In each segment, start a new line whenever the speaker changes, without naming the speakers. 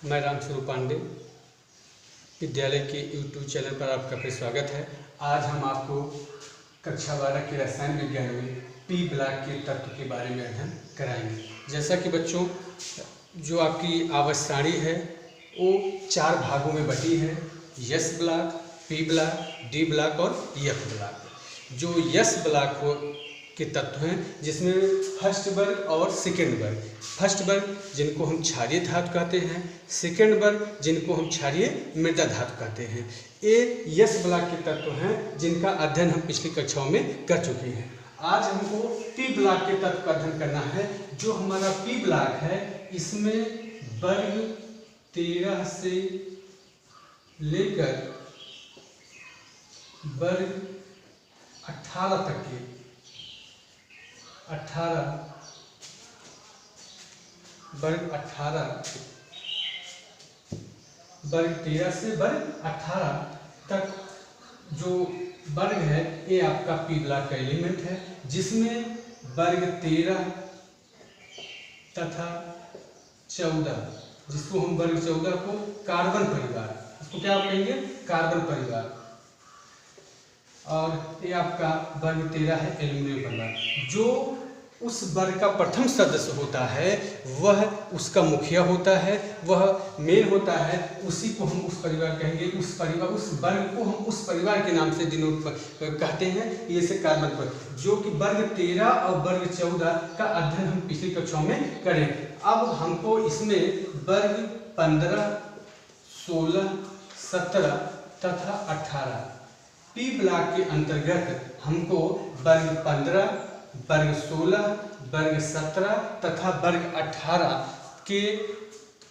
मैं रामस्वरूप पांडे विद्यालय के यूट्यूब चैनल पर आपका फिर स्वागत है। आज हम आपको कक्षा 12 के रसायन विज्ञान में पी ब्लॉक के तत्व के बारे में अध्ययन कराएंगे। जैसा कि बच्चों, जो आपकी आवर्त सारणी है वो 4 भागों में बटी है। S block, P block, D block और एफ ब्लॉक। जो एस ब्लॉक के तत्व हैं जिसमें फर्स्ट वर्ग और सेकेंड वर्ग। फर्स्ट वर्ग जिनको हम क्षारीय धातु कहते हैं, सेकेंड वर्ग जिनको हम क्षारीय मृदा धातु कहते हैं। ये एस ब्लॉक के तत्व हैं जिनका अध्ययन हम पिछली कक्षाओं में कर चुके हैं। आज हमको पी ब्लॉक के तत्व का अध्ययन करना है। जो हमारा पी ब्लॉक है इसमें वर्ग 13 से लेकर वर्ग 18 तक के 13 से वर्ग 18 तक जो वर्ग है ये आपका पी ब्लॉक का एलिमेंट है, जिसमें वर्ग 13 तथा 14, जिसको हम वर्ग 14 को कार्बन परिवार, इसको क्या कहेंगे, कार्बन परिवार, और ये आपका वर्ग 13 है एल्यूमिनियम परिवार। जो उस वर्ग का प्रथम सदस्य होता है वह उसका मुखिया होता है, वह मेन होता है, उसी को हम उस परिवार कहेंगे। उस वर्ग को हम उस परिवार के नाम से डिनोट कहते हैं। ये से कार्बन पर, जो कि वर्ग 13 और वर्ग 14 का अध्ययन हम पिछली कक्षाओं में करें। अब हमको इसमें वर्ग 15, 16, 17 तथा 18 पी ब्लॉक के अंतर्गत हमको वर्ग 15, वर्ग 16, वर्ग 17 तथा वर्ग 18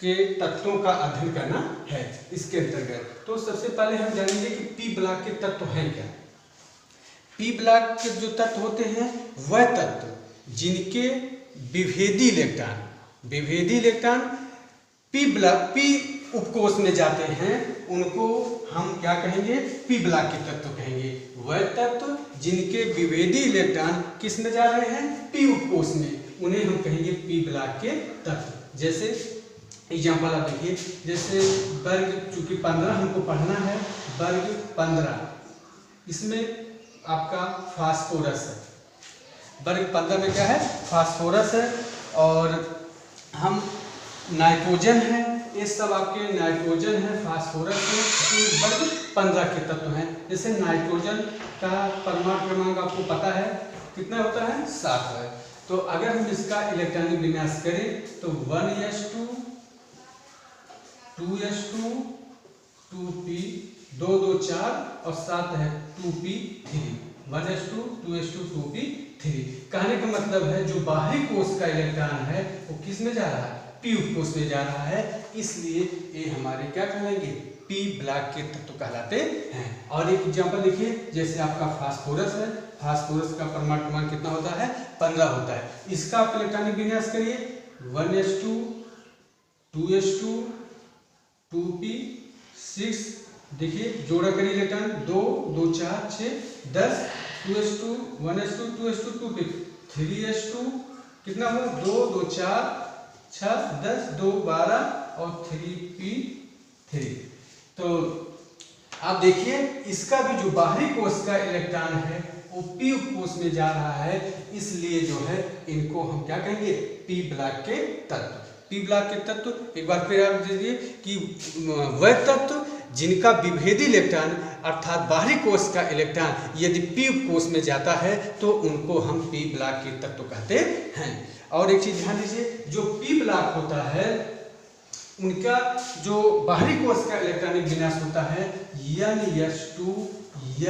के तत्वों का अध्ययन करना है इसके अंतर्गत। तो सबसे पहले हम जानेंगे कि पी ब्लॉक के तत्व हैं क्या। पी ब्लॉक के जो तत्व होते हैं वह तत्व जिनके विभेदी इलेक्ट्रॉन पी उपकोष में जाते हैं उनको हम क्या कहेंगे, पी ब्लॉक के तत्व कहेंगे। वह तत्व जिनके विभेदी इलेक्ट्रॉन किस में जा रहे हैं, पी उपकोष में, उन्हें हम कहेंगे पी ब्लॉक के तत्व। जैसे एग्जाम्पल आप देखिए, जैसे वर्ग चूंकि 15 हमको पढ़ना है, वर्ग 15 इसमें आपका फास्फोरस है। वर्ग 15 में क्या है, फास्फोरस है, और हम नाइट्रोजन है, ये सब आपके नाइट्रोजन है, फास्फोरस है, तो वर्ग 15 के तत्व हैं। जैसे नाइट्रोजन का परमाणु क्रमांक आपको पता है कितना होता है, 7 है। तो अगर हम इसका इलेक्ट्रॉनिक विन्यास करें तो 1s2 2s2 2p 2 2 4 और 7 है 2p3 1s2 2s2 2p3। कहने का मतलब है जो बाहरी कोष का इलेक्ट्रॉन है वो किस में जा रहा है, पी उपकोष में जा रहा है, इसलिए ये हमारे क्या कहलाएंगे, पी ब्लॉक के तत्व कहलाते हैं। और एक एग्जांपल देखिए, जैसे आपका फास्फोरस है, फास्फोरस का परमाणु क्रमांक कितना होता है, 15 होता है। इसका आप इलेक्ट्रॉनिक विन्यास करिए, 1s2 2s2 2p6, देखिए जोड़ा करिए electron, 2 2 4 6 10, 2s2 1s2 2s2 2p 3s2 कितना हुआ, 2 2 4 6 10 2 12 और 3p3। तो आप देखिए इसका भी जो बाहरी कोष का इलेक्ट्रॉन है वो पी कोष में जा रहा है, इसलिए जो है इनको हम क्या कहेंगे, पी ब्लॉक के तत्व। पी ब्लॉक के तत्व एक बार फिर आप देखिए कि वह तत्व जिनका विभेदी इलेक्ट्रॉन अर्थात बाहरी कोष का इलेक्ट्रॉन यदि पी कोष में जाता है तो उनको हम पी ब्लॉक के तत्व कहते हैं। और एक चीज ध्यान दीजिए, जो पी ब्लॉक होता है उनका जो बाहरी कोष का इलेक्ट्रॉनिक विन्यास होता है NS2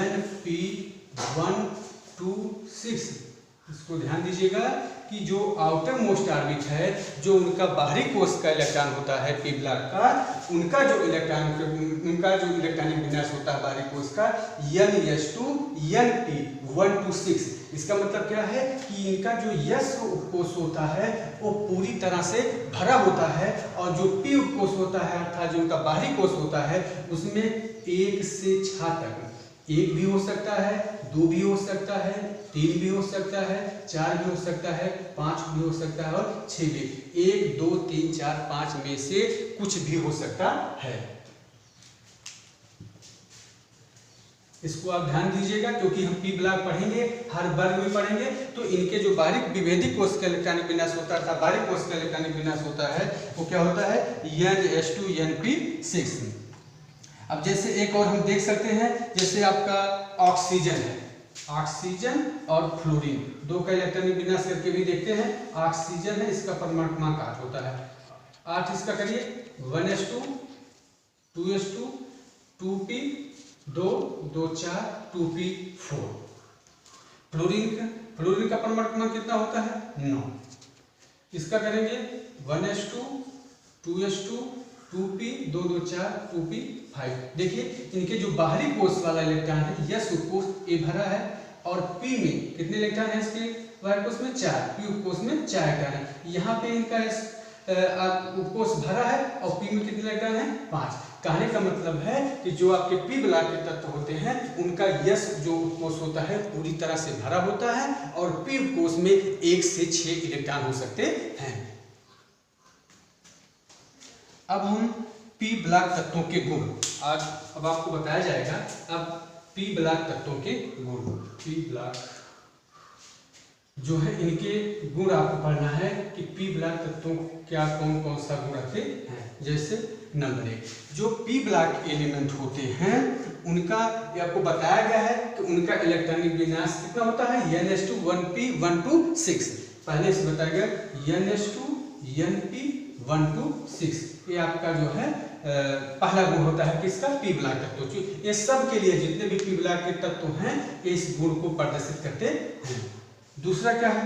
NP126। इसको ध्यान दीजिएगा कि जो आउटर मोस्ट ऑर्बिट है, जो उनका बाहरी कोष का इलेक्ट्रॉन होता है पी ब्लॉक का, उनका जो इलेक्ट्रॉनिक विन्यास होता है बाहरी कोष का NS2 NP126। इसका मतलब क्या है कि इनका जो यस उपकोष होता है वो पूरी तरह से भरा होता है, और जो पी उपकोष होता है अर्थात जो उनका बाहरी कोष होता है उसमें 1 से 6 तक 1 भी हो सकता है, 2 भी हो सकता है, 3 भी हो सकता है, 4 भी हो सकता है, 5 भी हो सकता है और 6 भी। 1 2 3 4 5 में से कुछ भी हो सकता है। इसको आप ध्यान दीजिएगा, क्योंकि हम पी ब्लॉक पढ़ेंगे, हर वर्ग में पढ़ेंगे, तो इनके जो बारीक विभेदिक कोशिका इलेक्ट्रॉनिक विन्यास होता है, बारीक कोशिका इलेक्ट्रॉनिक विन्यास होता है, वो क्या होता है, NH2 NP6। अब जैसे एक और हम देख सकते हैं, जैसे आपका ऑक्सीजन है, ऑक्सीजन और फ्लोरीन, 2 का इलेक्ट्रॉनिक विन्यास करके भी देखते हैं। ऑक्सीजन है, इसका परमाणु क्रमांक 8 होता है, 8 इसका करिए, 1s2 2s2 2p 2 2 4 2p4। Fluorine का परमाणु क्रमांक कितना होता है, 9। इसका करेंगे 1s2 2s2 2p 2 2 4 2p5। देखिए इनके जो बाहरी कोष वाला इलेक्ट्रॉन है, यस उपकोष ए भरा है, और p में कितने इलेक्ट्रॉन है इसके बाहरी कोष में, 4, p उपकोष में 4 इलेक्ट्रॉन है। यहाँ पे इनका उपकोष भरा है और p में कितने इलेक्ट्रॉन है, 5। कहने का मतलब है कि जो आपके पी ब्लॉक के तत्व होते हैं, उनका यस जो उपकोष होता है पूरी तरह से भरा होता है, और पी उपकोष में 1 से 6 इलेक्ट्रॉन हो सकते हैं। अब हम पी ब्लॉक तत्वों के गुण अब आपको बताया जाएगा। अब पी ब्लॉक तत्वों के गुण, पी ब्लॉक जो है इनके गुण आपको पढ़ना है कि पी ब्लॉक तत्वों क्या कौन कौन सा गुण रखते हैं। जैसे नंबर 1, जो पी ब्लॉक एलिमेंट होते हैं उनका ये आपको बताया गया है कि उनका इलेक्ट्रॉनिक विन्यास कितना होता है, NH2 1p 1 2 6। पहले से बताया गया NH2 NP 1 2 6, ये आपका जो है पहला गुण होता है किसका, पी ब्लॉक तत्व। ये सब के लिए जितने भी पी ब्लॉक के तत्व हैं इस गुण को प्रदर्शित करते हैं। दूसरा क्या है,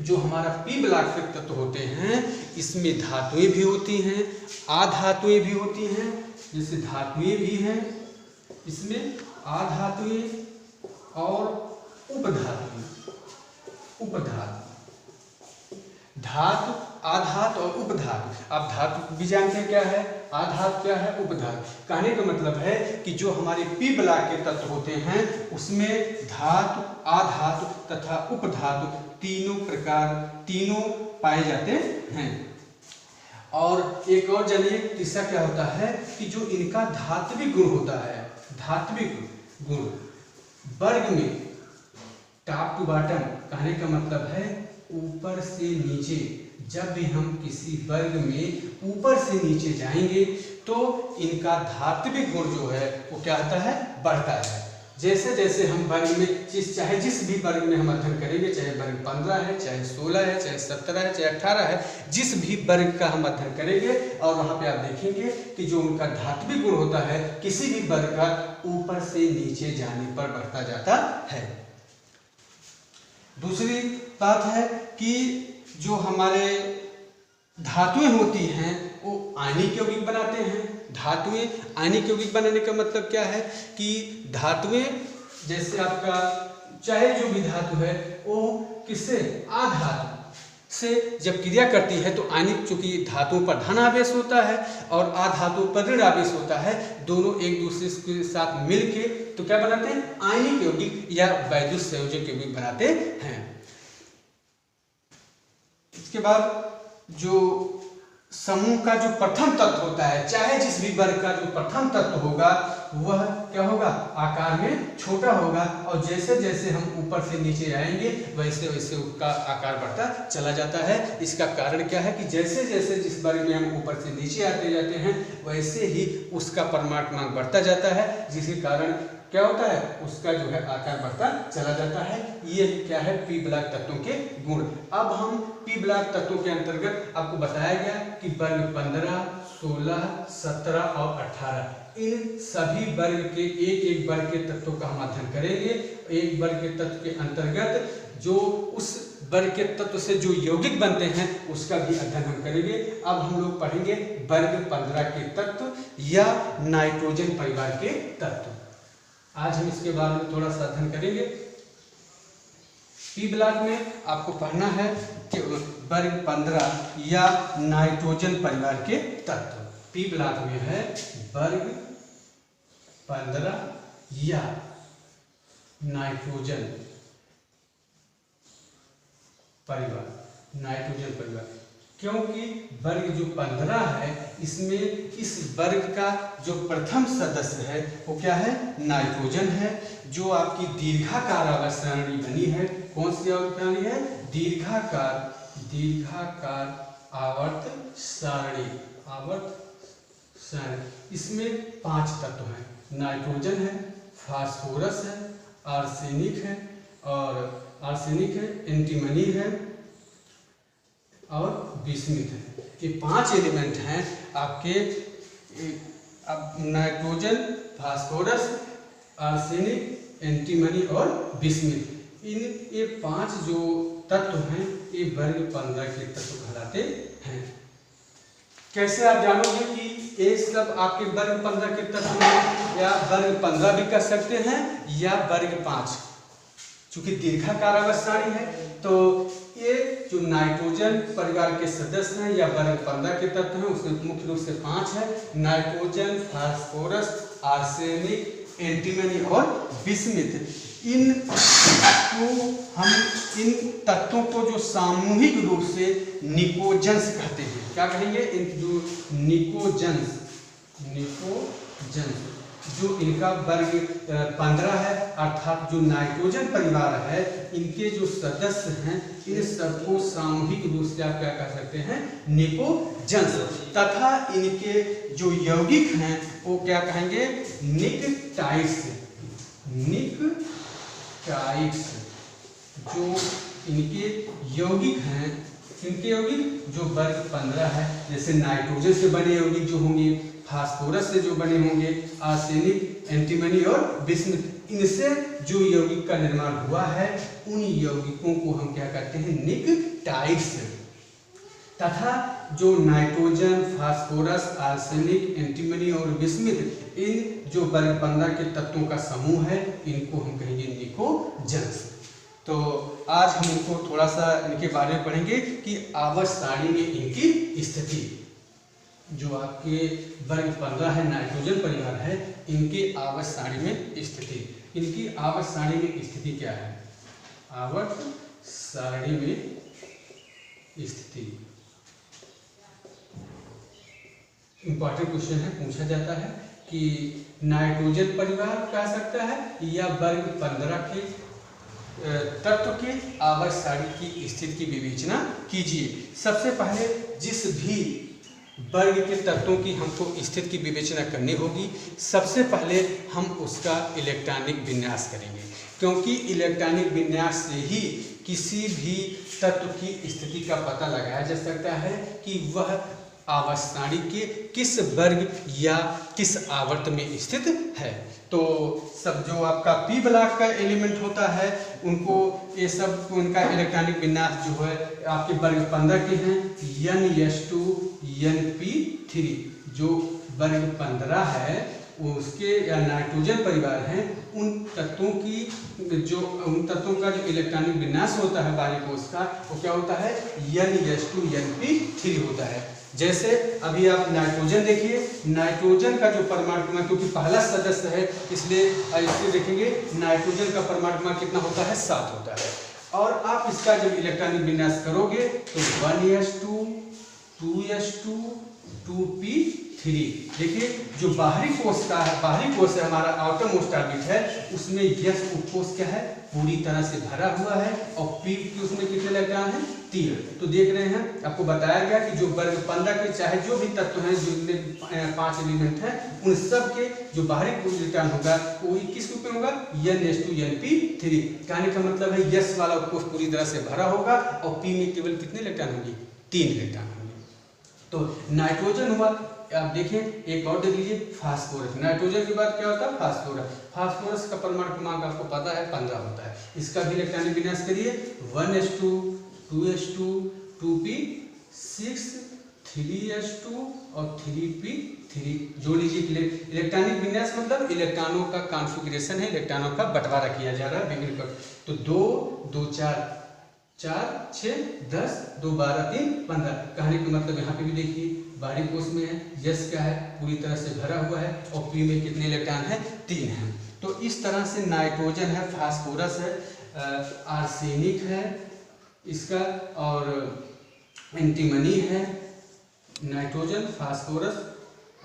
जो हमारा पी ब्लॉक के तत्व होते हैं इसमें धातुएं भी होती हैं, अधातुएं भी होती हैं। जैसे धातुएं भी हैं इसमें, अधातुएं और उपधातुएं। धातु, आधात और उपधातु। आप धातु भी जानते हैं क्या है, आधात क्या है, उपधातु। कहने का मतलब है कि जो हमारे पी ब्लॉक के तत्व होते हैं उसमें धातु, आधातु तथा उपधातु तीनों पाए जाते हैं। और एक और जानिए तीसरा क्या होता है कि जो इनका धात्विक गुण होता है, धात्विक गुण वर्ग में टॉप टू बॉटम, कहने का मतलब है ऊपर से नीचे। जब भी हम किसी वर्ग में ऊपर से नीचे जाएंगे तो इनका धात्विक गुण जो है वो क्या होता है, बढ़ता है। जैसे जैसे हम वर्ग में चाहे जिस भी वर्ग में हम अध्ययन करेंगे, चाहे वर्ग 15 है, चाहे 16 है, चाहे 17 है, चाहे 18 है, जिस भी वर्ग का हम अध्ययन करेंगे और वहाँ पे आप देखेंगे कि जो उनका धात्विक गुण होता है किसी भी वर्ग का ऊपर से नीचे जाने पर बढ़ता जाता है। दूसरी बात है कि जो हमारे धातुएं होती हैं वो आयनिक यौगिक बनाते हैं। धातुएं आयनिक यौगिक बनाने का मतलब क्या है कि धातुएं जैसे आपका चाहे जो भी धातु है वो किससे, आधातु से जब क्रिया करती है तो आयनिक, चूंकि धातुओं पर धन आवेश होता है और आधातुओं पर ऋण आवेश होता है, दोनों एक दूसरे के साथ मिलके तो क्या बनाते हैं, आयनिक यौगिक या वैद्युत संयोजक यौगिक बनाते हैं। इसके बाद जो समूह का जो प्रथम तत्व होता है, चाहे जिस भी वर्ग का जो प्रथम तत्व होगा वह क्या होगा, आकार में छोटा होगा, और जैसे जैसे हम ऊपर से नीचे आएंगे वैसे वैसे उसका आकार बढ़ता चला जाता है। इसका कारण क्या है कि जैसे जैसे जिस वर्ग में हम ऊपर से नीचे आते जाते हैं वैसे ही उसका परमाणु क्रमांक बढ़ता जाता है, जिसके कारण क्या होता है, उसका जो है आकार बढ़ता चला जाता है। ये क्या है, पी ब्लॉक तत्वों के गुण। अब हम पी ब्लॉक तत्वों के अंतर्गत आपको बताया गया कि वर्ग 15, 16, 17 और 18 इन सभी वर्ग के एक एक वर्ग के तत्वों का हम अध्ययन करेंगे। एक वर्ग के तत्व के अंतर्गत जो उस वर्ग के तत्व से जो यौगिक बनते हैं उसका भी अध्ययन हम करेंगे। अब हम लोग पढ़ेंगे वर्ग 15 के तत्व या नाइट्रोजन परिवार के तत्व। आज हम इसके बारे में थोड़ा सा अध्ययन करेंगे। पी ब्लॉक में आपको पढ़ना है कि वर्ग 15 या नाइट्रोजन परिवार के तत्व। पी ब्लॉक में है वर्ग 15 या नाइट्रोजन परिवार, नाइट्रोजन परिवार, क्योंकि वर्ग जो 15 है इसमें इस वर्ग का जो प्रथम सदस्य है वो क्या है, नाइट्रोजन है। जो आपकी दीर्घाकार आवर्त सारणी बनी है, कौन सी आवर्त सारणी है, दीर्घाकार आवर्त सारणी, इसमें 5 तत्व हैं, नाइट्रोजन है, फास्फोरस है, आर्सेनिक है, एंटीमनी है और बिस्मिथ है। ये 5 एलिमेंट हैं आपके, अब नाइट्रोजन, फास्फोरस, आर्सेनिक, एंटीमनी और बिस्मिथ, ये 5 जो तत्व हैं ये वर्ग 15 के तत्व कहलाते हैं। कैसे आप जानोगे कि ये सब आपके वर्ग 15 के तत्व हैं, या वर्ग 15 भी कर सकते हैं या वर्ग 5, चूंकि दीर्घाकार आवर्त सारणी है तो ये जो नाइट्रोजन परिवार के सदस्य हैं या वर्ग 15 के तत्व हैं उसमें मुख्य रूप से 5 है, नाइट्रोजन, फास्फोरस, आर्सेनिक, एंटीमनी और बिस्मिथ। इन तत्वों को जो सामूहिक रूप से निकोजन्स कहते हैं। क्या कहेंगे, इन जो निकोजन्स, जो इनका वर्ग 15 है, अर्थात जो नाइट्रोजन परिवार है इनके जो सदस्य हैं इन सबको सामूहिक रूप से आप क्या कह सकते हैं, निकोजन्स। तथा इनके जो यौगिक हैं वो क्या कहेंगे, निकटाइड्स। जो इनके यौगिक हैं, इनके यौगिक जो वर्ग 15 है, जैसे नाइट्रोजन से बने यौगिक जो होंगे, फास्फोरस से जो बने होंगे, आर्सेनिक, एंटीमनी और बिस्मिथ, इनसे जो यौगिक का निर्माण हुआ है उन यौगिकों को हम क्या कहते हैं, निकटाइड्स। तथा जो नाइट्रोजन, फास्फोरस, आर्सेनिक, एंटीमनी और बिस्मिथ, इन जो वर्ग 15 के तत्वों का समूह है इनको हम कहेंगे निकोजन्स। तो आज हम इनको थोड़ा सा इनके बारे में पढ़ेंगे कि आवर्त सारणी में इनकी स्थिति, जो आपके वर्ग 15 है नाइट्रोजन परिवार है, इनकी आवर्त सारणी में स्थिति, इनकी आवर्त सारणी में स्थिति क्या है, आवर्त सारणी में स्थिति इंपॉर्टेंट क्वेश्चन है, पूछा जाता है कि नाइट्रोजन परिवार कह सकता है या वर्ग 15 के तत्व के आवर्त सारणी की स्थिति की विवेचना कीजिए। सबसे पहले जिस भी वर्ग के तत्वों की हमको स्थिति की विवेचना करनी होगी, सबसे पहले हम उसका इलेक्ट्रॉनिक विन्यास करेंगे, क्योंकि इलेक्ट्रॉनिक विन्यास से ही किसी भी तत्व की स्थिति का पता लगाया जा सकता है कि वह आवर्त सारणी के किस वर्ग या किस आवर्त में स्थित है। तो सब जो आपका पी ब्लॉक का एलिमेंट होता है उनको ये सब इनका इलेक्ट्रॉनिक विन्यास जो है आपके वर्ग 15 के हैं, NS2 NP3 जो वर्ग 15 है उसके या नाइट्रोजन परिवार हैं, उन तत्वों का जो इलेक्ट्रॉनिक विन्यास होता है बाहरी कोश का वो क्या होता है, NS2 NP3 होता है। जैसे अभी आप नाइट्रोजन देखिए, नाइट्रोजन का जो परमाणु क्रमांक, क्योंकि पहला सदस्य है इसलिए इससे देखेंगे नाइट्रोजन का परमाणु क्रमांक कितना होता है, 7 होता है। और आप इसका जब इलेक्ट्रॉनिक विन्यास करोगे तो 1s2 2s2 2p3। देखिए जो बाहरी कोश है हमारा आउटर मोस्ट ऑर्बिट है, उसमें यस उपकोश क्या है, पूरी तरह से भरा हुआ है और पी उसमें कितने इलेक्ट्रॉन हैं, 3। तो देख रहे हैं आपको बताया गया कि जो वर्ग 15 के चाहे जो भी तत्व हैं, जो 5 एलिमेंट हैं, उन सब के जो बाहरी इलेक्ट्रॉन होगा वो किस रूप में होगा, NS2 NP3। कहने का मतलब है यस वाला उपकोश पूरी तरह से भरा होगा और पी में केवल कितने इलेक्ट्रॉन होंगे, 3 इलेक्ट्रॉन होंगे। तो नाइट्रोजन हुआ, आप देखिए एक और देख लीजिए फास्फोरस। नाइट्रोजन के बाद क्या होता है, फास्फोरस का परमाणु क्रमांक आपको पता है 15 होता है। इसका भी इलेक्ट्रॉनिक विन्यास करिए, 1s2 2s2 2p6 3s2 और 3p3 जोड़ लीजिए। इलेक्ट्रॉनिक विन्यास मतलब इलेक्ट्रॉनों का कॉन्फ़िगरेशन है, इलेक्ट्रॉनों का बंटवारा किया जा रहा है विभिन्न पर। तो 2 2 4 4 6 10 2 12 3 15। कहने का मतलब यहाँ पे भी देखिए बाहरी कोश में है, यस क्या है पूरी तरह से भरा हुआ है और पी में कितने इलेक्ट्रॉन है, 3 हैं। तो इस तरह से नाइट्रोजन है, फास्फोरस है, आर्सेनिक है इसका, और एंटीमनी है। नाइट्रोजन, फास्फोरस,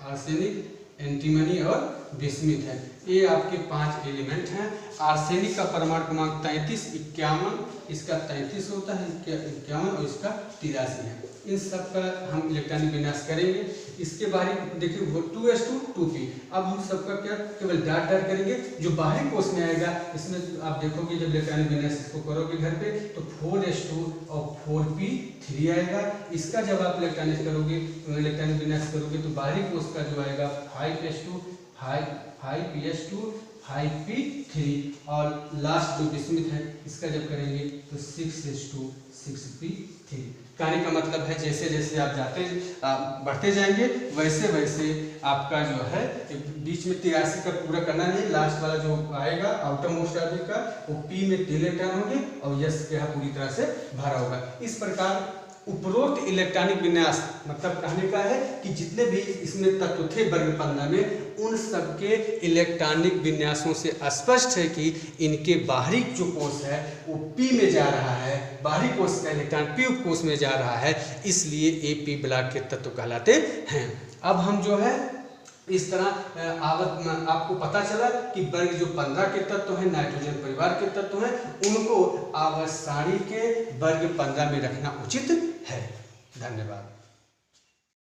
आर्सेनिक, एंटीमनी और बिस्मिथ है। ये आपके 5 एलिमेंट हैं। आर्सेनिक का परमाणु क्रमांक 33, 51, इसका 33 होता है, 51 और इसका 83 है। इन सब का हम इलेक्ट्रॉनिक विन्यास करेंगे। इसके बारे में देखिए 2s2 2p। अब हम सबका क्या केवल डाट करेंगे। जो बाहरी कोष में आएगा इसमें आप देखोगे जब इलेक्ट्रॉनिक विन्यास इसको करोगे घर पे तो 4s2 और 4p3 आएगा। इसका जब आप इलेक्ट्रॉनिक विन्यास करोगे तो बाहरी कोष का जो आएगा 5s2 5p2 5p3 और लास्ट जो बिस्मिथ है इसका जब करेंगे तो 6s2 6p3। कहने का मतलब है जैसे जैसे आप बढ़ते जाएंगे वैसे वैसे आपका जो है बीच में 83 का पूरा करना नहीं, लास्ट वाला जो आएगा आउटर मोस्ट ऑर्बिट का वो p में 3 इलेक्ट्रॉन होंगे और s के यहाँ पूरी तरह से भरा होगा। इस प्रकार उपरोक्त इलेक्ट्रॉनिक विन्यास मतलब कहने का है कि जितने भी इसमें तत्व थे वर्ग 15 में उन सबके इलेक्ट्रॉनिक विन्यासों से स्पष्ट है कि इनके बाहरी जो कोष है वो p में जा रहा है, बाहरी कोष का इलेक्ट्रॉन p उपकोष में जा रहा है, इसलिए ये p ब्लॉक के तत्व कहलाते हैं। अब हम जो है इस तरह आपको पता चला कि वर्ग जो 15 के तत्व हैं, नाइट्रोजन परिवार के तत्व हैं, उनको आवर्त सारणी के वर्ग 15 में रखना उचित है। धन्यवाद।